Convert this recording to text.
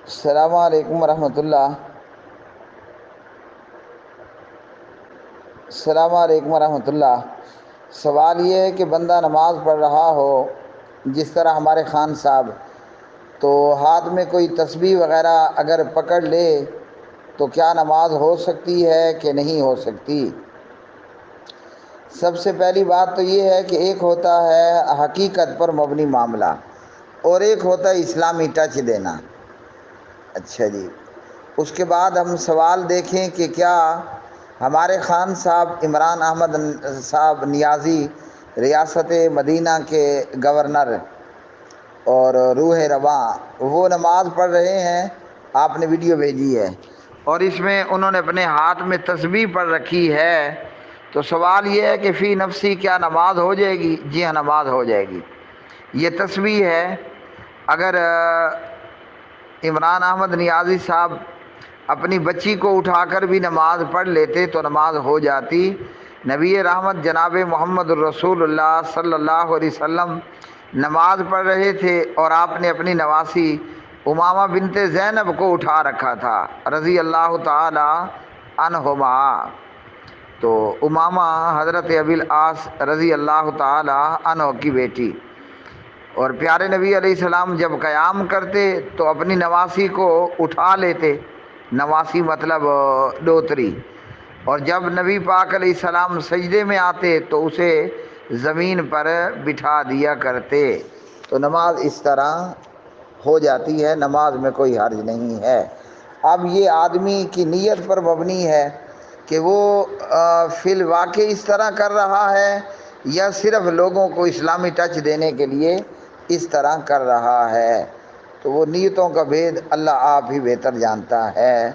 السلام علیکم ورحمۃ اللہ۔ السلام علیکم ورحمۃ اللہ۔ سوال یہ ہے کہ بندہ نماز پڑھ رہا ہو جس طرح ہمارے خان صاحب، تو ہاتھ میں کوئی تسبیح وغیرہ اگر پکڑ لے تو کیا نماز ہو سکتی ہے کہ نہیں ہو سکتی؟ سب سے پہلی بات تو یہ ہے کہ ایک ہوتا ہے حقیقت پر مبنی معاملہ اور ایک ہوتا ہے اسلامی ٹچ دینا۔ اچھا جی، اس کے بعد ہم سوال دیکھیں کہ کیا ہمارے خان صاحب عمران احمد صاحب نیازی، ریاست مدینہ کے گورنر اور روح رواں، وہ نماز پڑھ رہے ہیں، آپ نے ویڈیو بھیجی ہے اور اس میں انہوں نے اپنے ہاتھ میں تسبیح پڑھ رکھی ہے۔ تو سوال یہ ہے کہ فی نفسی کیا نماز ہو جائے گی؟ جی ہاں، نماز ہو جائے گی۔ یہ تسبیح ہے، اگر عمران احمد نیازی صاحب اپنی بچی کو اٹھا کر بھی نماز پڑھ لیتے تو نماز ہو جاتی۔ نبی رحمت جناب محمد الرسول اللہ صلی اللہ علیہ وسلم نماز پڑھ رہے تھے اور آپ نے اپنی نواسی امامہ بنت زینب کو اٹھا رکھا تھا رضی اللہ تعالی عنہما۔ تو امامہ حضرت ابی العاص رضی اللہ تعالی عنہ کی بیٹی، اور پیارے نبی علیہ السلام جب قیام کرتے تو اپنی نواسی کو اٹھا لیتے، نواسی مطلب ڈوتری، اور جب نبی پاک علیہ السلام سجدے میں آتے تو اسے زمین پر بٹھا دیا کرتے۔ تو نماز اس طرح ہو جاتی ہے، نماز میں کوئی حرج نہیں ہے۔ اب یہ آدمی کی نیت پر مبنی ہے کہ وہ فی الواقع اس طرح کر رہا ہے یا صرف لوگوں کو اسلامی ٹچ دینے کے لیے اس طرح کر رہا ہے۔ تو وہ نیتوں کا بھید اللہ آپ ہی بہتر جانتا ہے۔